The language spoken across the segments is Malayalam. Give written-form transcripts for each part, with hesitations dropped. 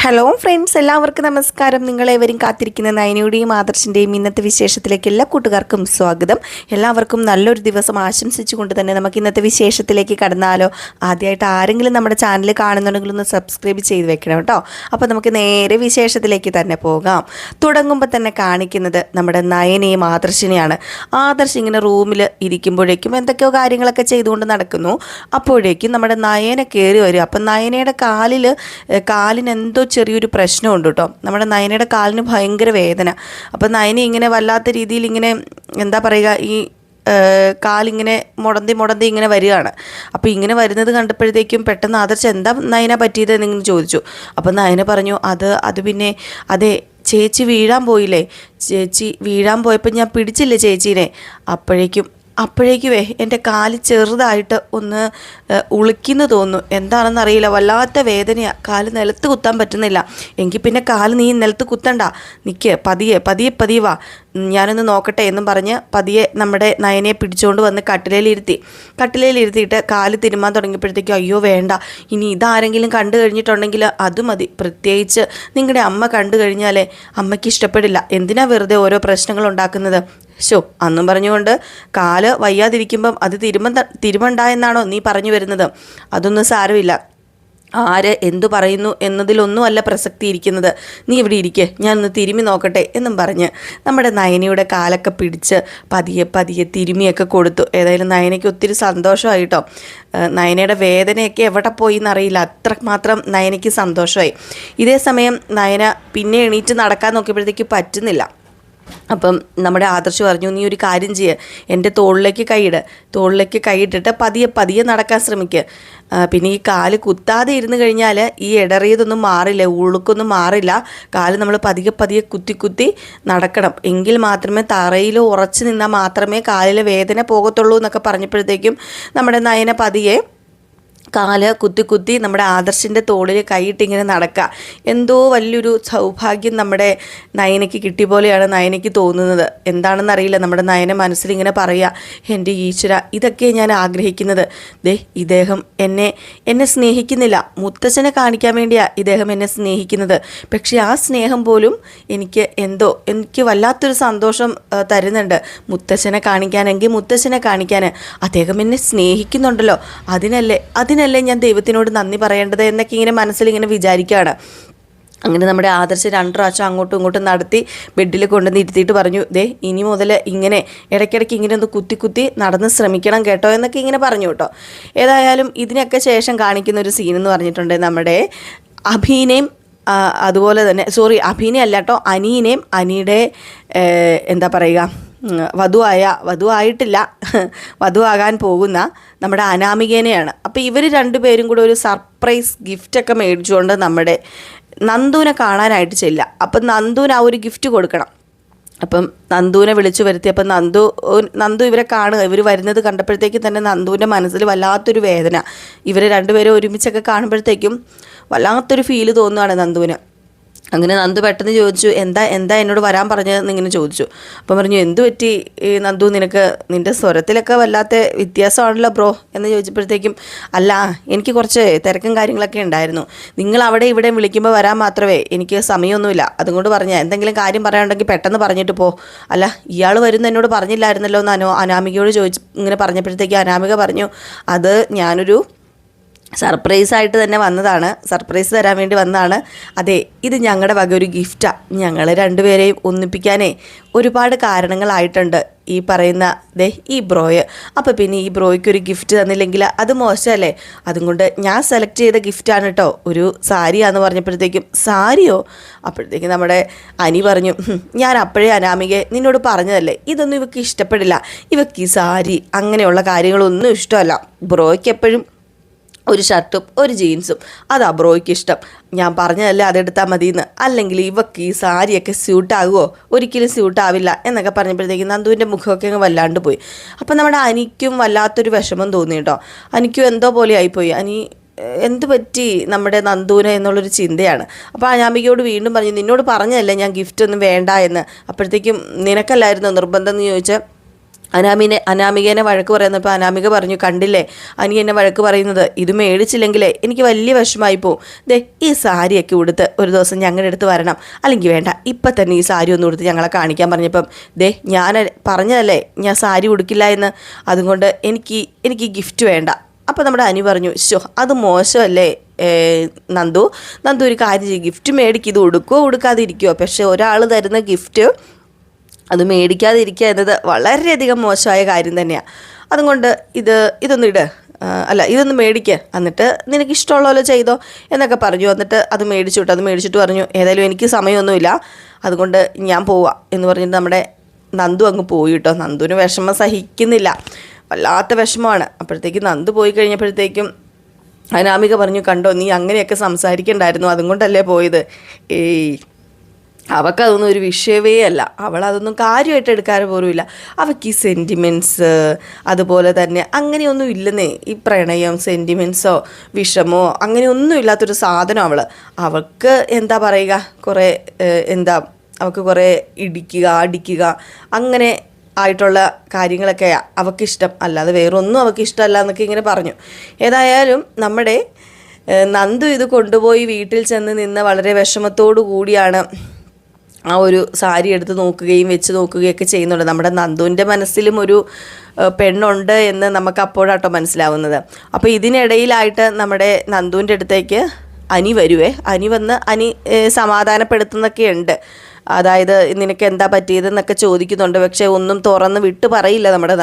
ഹലോ ഫ്രണ്ട്സ്, എല്ലാവർക്കും നമസ്കാരം. നിങ്ങളേവരും കാത്തിരിക്കുന്ന നയനയുടെയും ആദർശിൻ്റെയും ഇന്നത്തെ വിശേഷത്തിലേക്ക് എല്ലാ കൂട്ടുകാർക്കും സ്വാഗതം. എല്ലാവർക്കും നല്ലൊരു ദിവസം ആശംസിച്ചുകൊണ്ട് തന്നെ നമുക്ക് ഇന്നത്തെ വിശേഷത്തിലേക്ക് കടന്നാലോ. ആദ്യമായിട്ട് ആരെങ്കിലും നമ്മുടെ ചാനൽ കാണുന്നുണ്ടെങ്കിൽ ഒന്ന് സബ്സ്ക്രൈബ് ചെയ്ത് വെക്കണം കേട്ടോ. അപ്പോൾ നമുക്ക് നേരെ വിശേഷത്തിലേക്ക് തന്നെ പോകാം. തുടങ്ങുമ്പോൾ തന്നെ കാണിക്കുന്നത് നമ്മുടെ നയനയും ആദർശിനെയാണ്. ആദർശ് ഇങ്ങനെ റൂമിൽ ഇരിക്കുമ്പോഴേക്കും എന്തൊക്കെയോ കാര്യങ്ങളൊക്കെ ചെയ്തുകൊണ്ട് നടക്കുന്നു. അപ്പോഴേക്കും നമ്മുടെ നയന കയറി വരും. അപ്പം നയനയുടെ കാലിന് എന്തോ ചെറിയൊരു പ്രശ്നമുണ്ട് കേട്ടോ. നമ്മുടെ നയനയുടെ കാലിന് ഭയങ്കര വേദന. അപ്പം നയന ഇങ്ങനെ വല്ലാത്ത രീതിയിൽ ഇങ്ങനെ എന്താ പറയുക, ഈ കാലിങ്ങനെ മുടന്തി ഇങ്ങനെ വരികയാണ്. അപ്പോൾ ഇങ്ങനെ വരുന്നത് കണ്ടപ്പോഴത്തേക്കും പെട്ടെന്ന് ആദർശ് എന്താ നയന പറ്റിയത് എന്നിങ്ങനെ ചോദിച്ചു. അപ്പം നയന പറഞ്ഞു, അത് പിന്നെ അതെ, ചേച്ചി വീഴാൻ പോയില്ലേ, ചേച്ചി വീഴാൻ പോയപ്പോൾ ഞാൻ പിടിച്ചില്ലേ ചേച്ചീനെ. അപ്പോഴേക്കുവേ എൻ്റെ കാല് ചെറുതായിട്ട് ഒന്ന് ഉളിക്കുന്നു തോന്നുന്നു. എന്താണെന്നറിയില്ല, വല്ലാത്ത വേദനയാണ്. കാല് നിലത്ത് കുത്താൻ പറ്റുന്നില്ല. എങ്കിൽ പിന്നെ കാല് നീ നിലത്ത് കുത്തണ്ട, നിൽക്ക്, പതിയെ വാ, ഞാനൊന്ന് നോക്കട്ടെ എന്നും പറഞ്ഞ് പതിയെ നമ്മുടെ നയനയെ പിടിച്ചുകൊണ്ട് വന്ന് കട്ടിലേലിരുത്തിയിട്ട് കാല് തിരുമാൻ തുടങ്ങിയപ്പോഴത്തേക്കും അയ്യോ വേണ്ട, ഇനി ഇതാരെങ്കിലും കണ്ടു കഴിഞ്ഞിട്ടുണ്ടെങ്കിൽ അത് മതി, പ്രത്യേകിച്ച് നിങ്ങളുടെ അമ്മ കണ്ടു കഴിഞ്ഞാലേ അമ്മയ്ക്ക് ഇഷ്ടപ്പെടില്ല, എന്തിനാ വെറുതെ ഓരോ പ്രശ്നങ്ങൾ ഉണ്ടാക്കുന്നത്. അന്നും പറഞ്ഞുകൊണ്ട് കാല് വയ്യാതിരിക്കുമ്പം അത് തിരുമണ്ടായെന്നാണോ നീ പറഞ്ഞു വരുന്നത്? അതൊന്നും സാരമില്ല, ആര് എന്തു പറയുന്നു എന്നതിലൊന്നുമല്ല പ്രസക്തി ഇരിക്കുന്നത്. നീ ഇവിടെ ഇരിക്കെ, ഞാനൊന്ന് തിരുമ്മി നോക്കട്ടെ എന്നും പറഞ്ഞ് നമ്മുടെ നയനയുടെ കാലൊക്കെ പിടിച്ച് പതിയെ തിരുമ്മിയൊക്കെ കൊടുത്തു. ഏതായാലും നയനയ്ക്ക് ഒത്തിരി സന്തോഷമായിട്ടോ. നയനയുടെ വേദനയൊക്കെ എവിടെ പോയി എന്നറിയില്ല, അത്രമാത്രം നയനയ്ക്ക് സന്തോഷമായി. ഇതേ സമയം നയന പിന്നെ എണീറ്റ് നടക്കാൻ നോക്കിയപ്പോഴത്തേക്ക് പറ്റുന്നില്ല. അപ്പം നമ്മുടെ ആദർശ് പറഞ്ഞു, നീ ഒരു കാര്യം ചെയ്യുക, എൻ്റെ തോളിലേക്ക് കൈയിട്ടിട്ട് പതിയെ നടക്കാൻ ശ്രമിക്കുക. പിന്നെ ഈ കാല് കുത്താതെ ഇരുന്ന് കഴിഞ്ഞാൽ ഈ ഇടറിയതൊന്നും മാറില്ല, ഉളുക്കൊന്നും മാറില്ല. കാല് നമ്മൾ പതിയെ കുത്തി നടക്കണം. എങ്കിൽ മാത്രമേ തറയിൽ ഉറച്ചു നിന്നാൽ മാത്രമേ കാലിലെ വേദന പോകത്തുള്ളൂ എന്നൊക്കെ പറഞ്ഞപ്പോഴത്തേക്കും നമ്മുടെ നയന പതിയെ കാല് കുത്തി നമ്മുടെ ആദർശിൻ്റെ തോളിൽ കൈയിട്ടിങ്ങനെ നടക്കുക. എന്തോ വലിയൊരു സൗഭാഗ്യം നമ്മുടെ നയനയ്ക്ക് കിട്ടിയ പോലെയാണ് നയനയ്ക്ക് തോന്നുന്നത്. എന്താണെന്നറിയില്ല, നമ്മുടെ നയന മനസ്സിലിങ്ങനെ പറയുക, എൻ്റെ ഈശ്വര, ഇതൊക്കെ ഞാൻ ആഗ്രഹിക്കുന്നത്. ഇദ്ദേഹം എന്നെ സ്നേഹിക്കുന്നില്ല, മുത്തച്ഛനെ കാണിക്കാൻ വേണ്ടിയാണ് ഇദ്ദേഹം എന്നെ സ്നേഹിക്കുന്നത്. പക്ഷേ ആ സ്നേഹം പോലും എനിക്ക് വല്ലാത്തൊരു സന്തോഷം തരുന്നുണ്ട്. മുത്തച്ഛനെ കാണിക്കാൻ അദ്ദേഹം എന്നെ സ്നേഹിക്കുന്നുണ്ടല്ലോ, അതിനല്ലേ ഞാൻ ദൈവത്തിനോട് നന്ദി പറയേണ്ടത് എന്നൊക്കെ ഇങ്ങനെ മനസ്സിലിങ്ങനെ വിചാരിക്കുകയാണ്. അങ്ങനെ നമ്മുടെ ആദർശ് 2 പ്രാവശ്യം അങ്ങോട്ടും ഇങ്ങോട്ടും നടത്തി ബെഡിൽ കൊണ്ടുവന്ന് ഇരുത്തിയിട്ട് പറഞ്ഞു, ഇനി മുതൽ ഇങ്ങനെ ഇടയ്ക്കിടയ്ക്ക് ഇങ്ങനെ ഒന്ന് കുത്തി നടന്ന് ശ്രമിക്കണം കേട്ടോ എന്നൊക്കെ ഇങ്ങനെ പറഞ്ഞു കേട്ടോ. ഏതായാലും ഇതിനൊക്കെ ശേഷം കാണിക്കുന്ന ഒരു സീൻ എന്ന് പറഞ്ഞിട്ടുണ്ട്, നമ്മുടെ അഭിനയും അതുപോലെ തന്നെ അഭിനയ അല്ല കേട്ടോ, അനീനെയും അനിയുടെ എന്താ പറയുക, വധുവാകാൻ പോകുന്ന നമ്മുടെ അനാമികേനെയാണ്. അപ്പോൾ ഇവർ രണ്ടുപേരും കൂടെ ഒരു സർപ്രൈസ് ഗിഫ്റ്റൊക്കെ മേടിച്ചുകൊണ്ട് നമ്മുടെ നന്ദുവിനെ കാണാനായിട്ട് ചെല്ലുക. അപ്പം നന്ദുവിന് ആ ഒരു ഗിഫ്റ്റ് കൊടുക്കണം. അപ്പം നന്ദുവിനെ വിളിച്ചു വരുത്തി. അപ്പം നന്ദു ഇവരെ കാണുക. ഇവർ വരുന്നത് കണ്ടപ്പോഴത്തേക്കും തന്നെ നന്ദുവിൻ്റെ മനസ്സിൽ വല്ലാത്തൊരു വേദന. ഇവരെ രണ്ടുപേരും ഒരുമിച്ചൊക്കെ കാണുമ്പോഴത്തേക്കും വല്ലാത്തൊരു ഫീല് തോന്നുകയാണ് നന്ദുവിന്. അങ്ങനെ നന്ദു പെട്ടെന്ന് ചോദിച്ചു, എന്താ എന്നോട് വരാൻ പറഞ്ഞതെന്ന് ഇങ്ങനെ ചോദിച്ചു. അപ്പം പറഞ്ഞു, എന്തു പറ്റി നന്ദു, നിൻ്റെ സ്വരത്തിലൊക്കെ വല്ലാത്ത വ്യത്യാസമാണല്ലോ ബ്രോ എന്ന് ചോദിച്ചപ്പോഴത്തേക്കും, അല്ല, എനിക്ക് കുറച്ച് തിരക്കും കാര്യങ്ങളൊക്കെ ഉണ്ടായിരുന്നു, നിങ്ങൾ അവിടെ ഇവിടെ വിളിക്കുമ്പോൾ വരാൻ മാത്രമേ എനിക്ക് സമയമൊന്നുമില്ല, അതുകൊണ്ട് പറഞ്ഞാൽ എന്തെങ്കിലും കാര്യം പറയാനുണ്ടെങ്കിൽ പെട്ടെന്ന് പറഞ്ഞിട്ട് പോ. അല്ല, ഇയാൾ വരുന്ന എന്നോട് പറഞ്ഞില്ലായിരുന്നല്ലോ എന്ന് അനാമികയോട് ഇങ്ങനെ പറഞ്ഞപ്പോഴത്തേക്കും അനാമിക പറഞ്ഞു, അത് ഞാനൊരു സർപ്രൈസ് തരാൻ വേണ്ടി വന്നതാണ്. അതെ, ഇത് ഞങ്ങളുടെ വക ഒരു ഗിഫ്റ്റാണ്. ഞങ്ങൾ രണ്ടുപേരെയും ഒന്നിപ്പിക്കാനേ ഒരുപാട് കാരണങ്ങളായിട്ടുണ്ട് ഈ പറയുന്ന ഈ ബ്രോയ്. അപ്പോൾ പിന്നെ ഈ ബ്രോയ്ക്ക് ഒരു ഗിഫ്റ്റ് തന്നില്ലെങ്കിൽ അത് മോശമല്ലേ? അതുകൊണ്ട് ഞാൻ സെലക്ട് ചെയ്ത ഗിഫ്റ്റാണ് കേട്ടോ, ഒരു സാരിയാന്ന് പറഞ്ഞപ്പോഴത്തേക്കും, സാരിയോ? അപ്പോഴത്തേക്കും നമ്മുടെ അനി പറഞ്ഞു, ഞാൻ അപ്പോഴേ അനാമികയെ നിന്നോട് പറഞ്ഞതല്ലേ, ഇതൊന്നും ഇവക്ക് ഇഷ്ടപ്പെടില്ല, ഇവക്ക് ഈ സാരി അങ്ങനെയുള്ള കാര്യങ്ങളൊന്നും ഇഷ്ടമല്ല. ബ്രോയ്ക്ക് എപ്പോഴും ഒരു ഷർട്ടും ഒരു ജീൻസും അതാ ബ്രോയ്ക്ക് ഇഷ്ടം. ഞാൻ പറഞ്ഞതല്ലേ അതെടുത്താൽ മതിയെന്ന്, അല്ലെങ്കിൽ ഇവക്ക് ഈ സാരിയൊക്കെ സ്യൂട്ടാകുമോ? ഒരിക്കലും സ്യൂട്ടാവില്ല എന്നൊക്കെ പറഞ്ഞപ്പോഴത്തേക്കും നന്ദുവിൻ്റെ മുഖമൊക്കെ അങ്ങ് വല്ലാണ്ട് പോയി. അപ്പം നമ്മുടെ അനിക്കും വല്ലാത്തൊരു വിഷമം തോന്നി കേട്ടോ. അനിക്കും എന്തോ പോലെ ആയിപ്പോയി. എന്ത് പറ്റി നമ്മുടെ നന്ദുവിന് എന്നുള്ളൊരു ചിന്തയാണ്. അപ്പോൾ അനാമികയോട് വീണ്ടും പറഞ്ഞു, നിന്നോട് പറഞ്ഞതല്ലേ ഞാൻ ഗിഫ്റ്റ് ഒന്നും വേണ്ട എന്ന്. അപ്പോഴത്തേക്കും നിനക്കല്ലായിരുന്നോ നിർബന്ധം എന്ന് ചോദിച്ചാൽ അനാമികേനെ വഴക്ക് പറയുന്നപ്പോൾ അനാമിക പറഞ്ഞു, കണ്ടില്ലേ അനി എന്നെ വഴക്ക് പറയുന്നത്, ഇത് മേടിച്ചില്ലെങ്കിലേ എനിക്ക് വലിയ വിഷമായി പോവും. ദേ ഈ സാരിയൊക്കെ ഉടുത്ത് ഒരു ദിവസം ഞങ്ങളുടെ അടുത്ത് വരണം, അല്ലെങ്കിൽ വേണ്ട ഇപ്പം തന്നെ ഈ സാരി ഒന്ന് ഉടുത്ത് ഞങ്ങളെ കാണിക്കാൻ പറഞ്ഞപ്പം, ദേ ഞാൻ പറഞ്ഞതല്ലേ ഞാൻ സാരി ഉടുക്കില്ല എന്ന്, അതുകൊണ്ട് എനിക്ക് ഗിഫ്റ്റ് വേണ്ട. അപ്പോൾ നമ്മുടെ അനി പറഞ്ഞു, അത് മോശമല്ലേ നന്ദു ഒരു കാര്യം ചെയ്യും, ഗിഫ്റ്റ് മേടിക്കും, ഇത് ഉടുക്കുകയോ ഉടുക്കാതെ ഇരിക്കുമോ, പക്ഷേ ഒരാൾ തരുന്ന ഗിഫ്റ്റ് അത് മേടിക്കാതെ ഇരിക്കുക എന്നത് വളരെയധികം മോശമായ കാര്യം തന്നെയാണ്. അതുകൊണ്ട് ഇതൊന്നും ഇതൊന്ന് മേടിക്കുക, എന്നിട്ട് നിനക്ക് ഇഷ്ടമുള്ള പോലെ ചെയ്തോ എന്നൊക്കെ പറഞ്ഞു. എന്നിട്ട് അത് മേടിച്ചിട്ട് പറഞ്ഞു, ഏതായാലും എനിക്ക് സമയമൊന്നുമില്ല, അതുകൊണ്ട് ഞാൻ പോവാം എന്ന് പറഞ്ഞിട്ട് നമ്മുടെ നന്ദു അങ്ങ് പോയി കേട്ടോ. നന്ദുവിന് വിഷമം സഹിക്കുന്നില്ല, വല്ലാത്ത വിഷമമാണ്. അപ്പോഴത്തേക്കും നന്ദു പോയി കഴിഞ്ഞപ്പോഴത്തേക്കും അനാമിക പറഞ്ഞു, കണ്ടോ നീ അങ്ങനെയൊക്കെ സംസാരിക്കണ്ടായിരുന്നു, അതുകൊണ്ടല്ലേ പോയത്. അവൾക്കതൊന്നും ഒരു വിഷയമേ അല്ല, അവളതൊന്നും കാര്യമായിട്ട് എടുക്കാറ് പോലുമില്ല. അവൾക്ക് ഈ സെൻറ്റിമെൻറ്റ്സ് അതുപോലെ തന്നെ അങ്ങനെയൊന്നും ഇല്ലെന്നേ, ഈ പ്രണയം സെൻറ്റിമെൻറ്റ്സോ വിഷമോ അങ്ങനെയൊന്നും ഇല്ലാത്തൊരു സാധനം അവൾക്ക് എന്താ പറയുക, കുറേ അവൾക്ക് കുറേ ഇടിക്കുക അടിക്കുക അങ്ങനെ ആയിട്ടുള്ള കാര്യങ്ങളൊക്കെ അവൾക്കിഷ്ടം, അല്ലാതെ വേറൊന്നും അവൾക്ക് ഇഷ്ടമല്ല എന്നൊക്കെ ഇങ്ങനെ പറഞ്ഞു. ഏതായാലും നമ്മുടെ നന്ദു ഇത് കൊണ്ടുപോയി വീട്ടിൽ ചെന്ന് നിന്ന് വളരെ വിഷമത്തോടു കൂടിയാണ് ആ ഒരു സാരി എടുത്ത് നോക്കുകയും വെച്ച് നോക്കുകയൊക്കെ ചെയ്യുന്നുണ്ട്. നമ്മുടെ നന്ദുവിൻ്റെ മനസ്സിലും ഒരു പെണ്ണുണ്ട് എന്ന് നമുക്ക് അപ്പോഴാട്ടോ മനസ്സിലാവുന്നത്. അപ്പോൾ ഇതിനിടയിലായിട്ട് നമ്മുടെ നന്ദുവിൻ്റെ അടുത്തേക്ക് അനി വന്ന് സമാധാനപ്പെടുത്തുന്നൊക്കെ ഉണ്ട്. അതായത് നിനക്ക് എന്താ പറ്റിയതെന്നൊക്കെ ചോദിക്കുന്നുണ്ട്. പക്ഷേ ഒന്നും തുറന്ന് വിട്ട് പറയില്ല നമ്മുടെ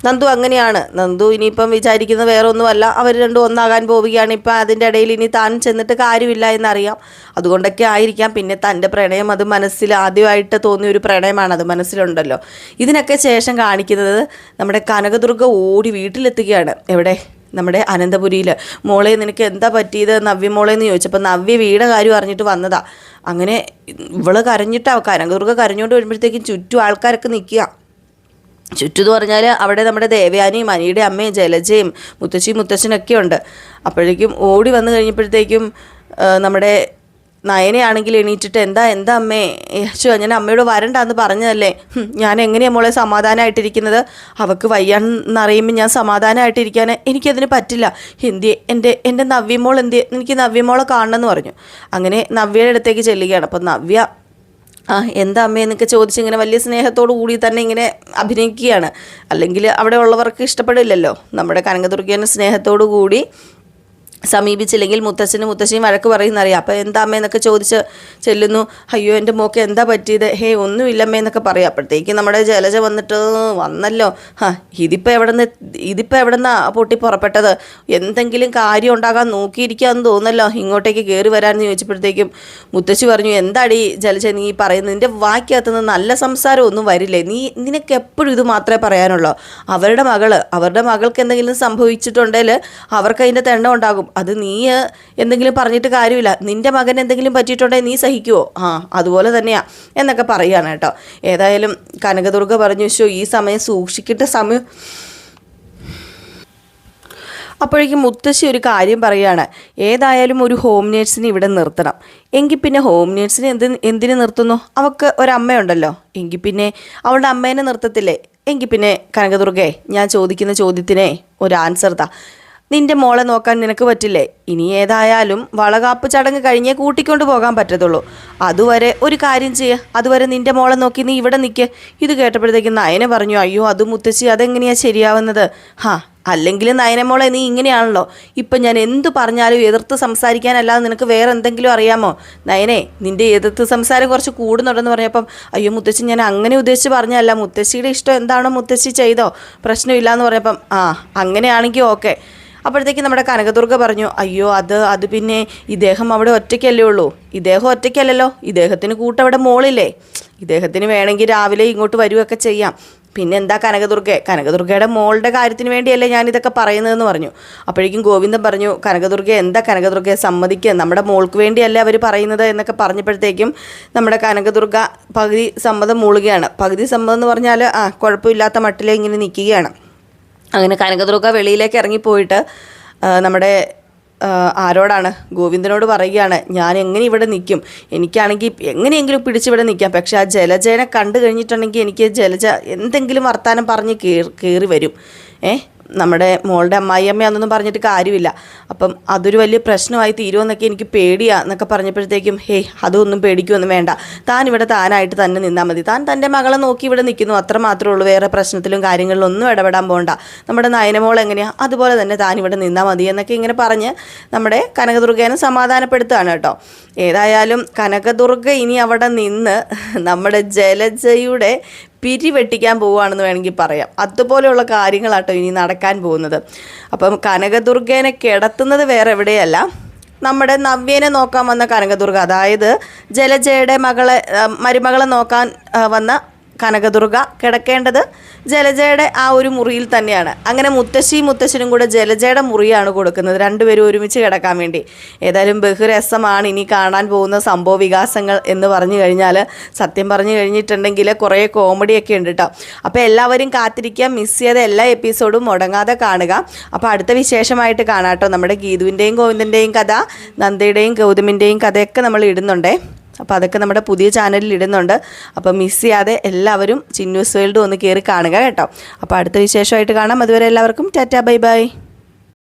നന്ദു അങ്ങനെയാണ്. നന്ദു ഇനിയിപ്പം വിചാരിക്കുന്നത് വേറെ ഒന്നുമല്ല, അവർ രണ്ടും ഒന്നാകാൻ പോവുകയാണ്. ഇപ്പം അതിൻ്റെ ഇടയിൽ ഇനി താൻ ചെന്നിട്ട് കാര്യമില്ല എന്നറിയാം, അതുകൊണ്ടൊക്കെ ആയിരിക്കാം. പിന്നെ തൻ്റെ പ്രണയം അത് മനസ്സിൽ ആദ്യമായിട്ട് തോന്നിയൊരു പ്രണയമാണ്, അത് മനസ്സിലുണ്ടല്ലോ. ഇതിനൊക്കെ ശേഷം കാണിക്കുന്നത് നമ്മുടെ കനകദുർഗ ഓടി വീട്ടിലെത്തുകയാണ്. എവിടെ? നമ്മുടെ അനന്തപുരിയിൽ. മോളെ നിനക്ക് എന്താ പറ്റിയത് നവ്യ മോളെന്ന് ചോദിച്ചപ്പോൾ നവ്യ വീടെ കാര്യം അറിഞ്ഞിട്ട് വന്നതാ. അങ്ങനെ ഇവള് കനകദുർഗ കരഞ്ഞുകൊണ്ട് വരുമ്പോഴത്തേക്കും ചുറ്റും ആൾക്കാരൊക്കെ നിൽക്കുക. ചുറ്റെന്ന് പറഞ്ഞാൽ അവിടെ നമ്മുടെ ദേവയാനിയും അനിയുടെ അമ്മയും ജലജയും മുത്തച്ഛനൊക്കെ ഉണ്ട്. അപ്പോഴേക്കും ഓടി വന്നു കഴിഞ്ഞപ്പോഴത്തേക്കും നമ്മുടെ നയനയാണെങ്കിൽ എണീറ്റിട്ട് എന്താ അമ്മേ, ഞാൻ അമ്മയോട് വരണ്ടെന്ന് പറഞ്ഞതല്ലേ, ഞാൻ എങ്ങനെയാണ് മോളെ സമാധാനമായിട്ടിരിക്കുന്നത്, അവൾക്ക് വയ്യാന്നറിയുമ്പോൾ ഞാൻ സമാധാനമായിട്ടിരിക്കാൻ എനിക്കതിന് പറ്റില്ല, എൻ്റെ നവ്യമോൾ എനിക്ക് നവ്യമോളെ കാണണമെന്ന് പറഞ്ഞു. അങ്ങനെ നവ്യയുടെ അടുത്തേക്ക് ചെല്ലുകയാണ്. അപ്പം നവ്യ എന്താ അമ്മയെന്നൊക്കെ ചോദിച്ചിങ്ങനെ വലിയ സ്നേഹത്തോടു കൂടി തന്നെ ഇങ്ങനെ അഭിനയിക്കുകയാണ്. അല്ലെങ്കിൽ അവിടെ ഉള്ളവർക്ക് ഇഷ്ടപ്പെടില്ലല്ലോ. നമ്മുടെ കനകദുർഗേനെ സ്നേഹത്തോടു കൂടി സമീപിച്ചില്ലെങ്കിൽ മുത്തശ്ശിയും വഴക്ക് പറയുന്നറിയാം. അപ്പോൾ എന്താ അമ്മയെന്നൊക്കെ ചോദിച്ച് ചെല്ലുന്നു. അയ്യോ എൻ്റെ മോക്ക് എന്താ പറ്റിയത്, ഒന്നുമില്ലമ്മേ എന്നൊക്കെ പറയാം. അപ്പോഴത്തേക്കും നമ്മുടെ ജലജ വന്നല്ലോ, ഇതിപ്പോൾ എവിടെന്നാ പൊട്ടി പുറപ്പെട്ടത്, എന്തെങ്കിലും കാര്യം ഉണ്ടാകാൻ നോക്കിയിരിക്കാമെന്ന് തോന്നല്ലോ, ഇങ്ങോട്ടേക്ക് കയറി വരാമെന്ന് ചോദിച്ചപ്പോഴത്തേക്കും മുത്തശ്ശി പറഞ്ഞു, എന്താടി ജലജ നീ പറയുന്നത്, നിൻ്റെ വാക്കകത്തുനിന്ന് നല്ല സംസാരം ഒന്നും വരില്ലേ, നിനക്ക് എപ്പോഴും ഇത് മാത്രമേ പറയാനുള്ളൂ. അവരുടെ മകൾക്ക് എന്തെങ്കിലും സംഭവിച്ചിട്ടുണ്ടെങ്കിൽ അവർക്ക് അതിൻ്റെ തെണ്ണം ഉണ്ടാകും, അത് നീ എന്തെങ്കിലും പറഞ്ഞിട്ട് കാര്യമില്ല, നിൻ്റെ മകൻ എന്തെങ്കിലും പറ്റിയിട്ടുണ്ടെങ്കിൽ നീ സഹിക്കുമോ, അതുപോലെ തന്നെയാ എന്നൊക്കെ പറയുകയാണ് കേട്ടോ. ഏതായാലും കനകദുർഗ പറഞ്ഞു, ഈ സമയം സൂക്ഷിക്കേണ്ട സമയം. അപ്പോഴേക്കും മുത്തശ്ശി ഒരു കാര്യം പറയുകയാണ്, ഏതായാലും ഒരു ഹോം നേഴ്സിനെ ഇവിടെ നിർത്തണം. എങ്കിൽ പിന്നെ ഹോം നേഴ്സിനെ എന്തിനു നിർത്തുന്നു, അവൾക്ക് ഒരമ്മയുണ്ടല്ലോ, എങ്കിൽ പിന്നെ അവളുടെ അമ്മേനെ നിർത്തത്തില്ലേ. എങ്കിൽ പിന്നെ കനകദുർഗേ, ഞാൻ ചോദിക്കുന്ന ചോദ്യത്തിനെ ഒരു ആൻസർ താ, നിൻ്റെ മോളെ നോക്കാൻ നിനക്ക് പറ്റില്ലേ? ഇനി ഏതായാലും വളകാപ്പ് ചടങ്ങ് കഴിഞ്ഞേ കൂട്ടിക്കൊണ്ട് പോകാൻ പറ്റത്തുള്ളൂ. അതുവരെ ഒരു കാര്യം ചെയ്യുക, അതുവരെ നിൻ്റെ മോളെ നോക്കി നീ ഇവിടെ നിൽക്ക്. ഇത് കേട്ടപ്പോഴത്തേക്കും നയന പറഞ്ഞു, അയ്യോ അത് മുത്തശ്ശി അതെങ്ങനെയാണ് ശരിയാവുന്നത്, അല്ലെങ്കിൽ നയനമോളെ നീ ഇങ്ങനെയാണല്ലോ, ഇപ്പം ഞാൻ എന്തു പറഞ്ഞാലും എതിർത്ത് സംസാരിക്കാനല്ലാതെ നിനക്ക് വേറെ എന്തെങ്കിലും അറിയാമോ? നയനെ, നിൻ്റെ എതിർത്ത് സംസാരം കുറച്ച് കൂടുന്നുണ്ടെന്ന് പറഞ്ഞപ്പം, അയ്യോ മുത്തശ്ശി ഞാൻ അങ്ങനെ ഉദ്ദേശിച്ച് പറഞ്ഞല്ല, മുത്തശ്ശിയുടെ ഇഷ്ടം എന്താണോ മുത്തശ്ശി ചെയ്തോ, പ്രശ്നമില്ല എന്ന് പറഞ്ഞപ്പം അങ്ങനെയാണെങ്കിൽ ഓക്കെ. അപ്പോഴത്തേക്കും നമ്മുടെ കനകദുർഗ പറഞ്ഞു, അയ്യോ അത് പിന്നെ ഇദ്ദേഹം അവിടെ ഒറ്റയ്ക്കല്ലേ ഉള്ളൂ. ഇദ്ദേഹം ഒറ്റയ്ക്കല്ലല്ലോ, ഇദ്ദേഹത്തിന് കൂട്ടവിടെ മോളില്ലേ, ഇദ്ദേഹത്തിന് വേണമെങ്കിൽ രാവിലെ ഇങ്ങോട്ട് വരികയൊക്കെ ചെയ്യാം. പിന്നെ എന്താ കനകദുർഗയുടെ മോളുടെ കാര്യത്തിന് വേണ്ടിയല്ലേ ഞാനിതൊക്കെ പറയുന്നതെന്ന് പറഞ്ഞു. അപ്പോഴേക്കും ഗോവിന്ദൻ പറഞ്ഞു, കനകദുർഗയെ സമ്മതിക്കുക, നമ്മുടെ മോൾക്ക് വേണ്ടിയല്ലേ അവർ പറയുന്നത് എന്നൊക്കെ പറഞ്ഞപ്പോഴത്തേക്കും നമ്മുടെ കനകദുർഗ പകുതി സമ്മതം മൂളുകയാണ്. പകുതി സമ്മതം എന്ന് പറഞ്ഞാൽ കുഴപ്പമില്ലാത്ത മട്ടിലെ ഇങ്ങനെ നിൽക്കുകയാണ്. അങ്ങനെ കനകദുർഗ വെളിയിലേക്ക് ഇറങ്ങിപ്പോയിട്ട് നമ്മുടെ ആരോടാണ്, ഗോവിന്ദനോട് പറയുകയാണ്, ഞാൻ എങ്ങനെ ഇവിടെ നിൽക്കും, എനിക്കാണെങ്കിൽ എങ്ങനെയെങ്കിലും പിടിച്ചിവിടെ നിൽക്കാം, പക്ഷെ ആ ജലജേനെ കണ്ടു കഴിഞ്ഞിട്ടുണ്ടെങ്കിൽ എനിക്ക് ജലജ എന്തെങ്കിലും വർത്താനം പറഞ്ഞ് കയറി വരും. നമ്മുടെ മോളുടെ അമ്മായിയമ്മയാണെന്നൊന്നും പറഞ്ഞിട്ട് കാര്യമില്ല, അപ്പം അതൊരു വലിയ പ്രശ്നമായി തീരുമെന്നൊക്കെ എനിക്ക് പേടിയാന്നൊക്കെ പറഞ്ഞപ്പോഴത്തേക്കും അതൊന്നും പേടിക്കുമൊന്നും വേണ്ട, താൻ ഇവിടെ താനായിട്ട് തന്നെ നിന്നാൽ മതി, താൻ തൻ്റെ മകളെ നോക്കി ഇവിടെ നിൽക്കുന്നു, അത്ര മാത്രമേ ഉള്ളൂ, വേറെ പ്രശ്നത്തിലും കാര്യങ്ങളിലും ഒന്നും ഇടപെടാൻ പോകണ്ട, നമ്മുടെ നയനമോൾ എങ്ങനെയാണ് അതുപോലെ തന്നെ താൻ ഇവിടെ നിന്നാൽ മതി എന്നൊക്കെ ഇങ്ങനെ പറഞ്ഞ് നമ്മുടെ കനകദുർഗേനെ സമാധാനപ്പെടുത്തുകയാണ് കേട്ടോ. ഏതായാലും കനകദുർഗ ഇനി അവിടെ നിന്ന് നമ്മുടെ ജലജയുടെ പിരിവെട്ടിക്കാൻ പോവുകയാണെന്ന് വേണമെങ്കിൽ പറയാം. അതുപോലെയുള്ള കാര്യങ്ങളാട്ടോ ഇനി നടക്കാൻ പോകുന്നത്. അപ്പം കനകദുർഗേനെ കിടത്തുന്നത് വേറെ എവിടെയല്ല, നമ്മുടെ നവ്യേനെ നോക്കാൻ വന്ന കനകദുർഗ, അതായത് ജലജയുടെ മരുമകളെ നോക്കാൻ വന്ന കനകദുർഗ കിടക്കേണ്ടത് ജലജയുടെ ആ ഒരു മുറിയിൽ തന്നെയാണ്. അങ്ങനെ മുത്തശ്ശനും കൂടെ ജലജയുടെ മുറിയാണ് കൊടുക്കുന്നത്, രണ്ടുപേരും ഒരുമിച്ച് കിടക്കാൻ വേണ്ടി. ഏതായാലും ബഹുരസമാണ് ഇനി കാണാൻ പോകുന്ന സംഭവ വികാസങ്ങൾ എന്ന് പറഞ്ഞു കഴിഞ്ഞാൽ. സത്യം പറഞ്ഞു കഴിഞ്ഞിട്ടുണ്ടെങ്കിൽ കുറേ കോമഡിയൊക്കെ ഉണ്ട് കേട്ടോ. അപ്പോൾ എല്ലാവരും കാത്തിരിക്കുക, മിസ് ചെയ്ത എല്ലാ എപ്പിസോഡും മുടങ്ങാതെ കാണുക. അപ്പോൾ അടുത്ത വിശേഷമായിട്ട് കാണാം കേട്ടോ. നമ്മുടെ ഗീതുവിൻ്റെയും ഗോവിന്ദൻ്റെയും കഥ, നന്ദയുടെയും ഗൗതമിൻ്റെയും കഥയൊക്കെ നമ്മൾ ഇടുന്നുണ്ടേ. അപ്പോൾ അതൊക്കെ നമ്മുടെ പുതിയ ചാനലിൽ ഇടുന്നുണ്ട്. അപ്പോൾ മിസ് ചെയ്യാതെ എല്ലാവരും ചിന്നൂസ് വേൾഡ് ഒന്ന് കയറി കാണുക കേട്ടോ. അപ്പോൾ അടുത്ത വിശേഷമായിട്ട് കാണാം. അതുവരെ എല്ലാവർക്കും ടാറ്റാ ബൈ ബൈ.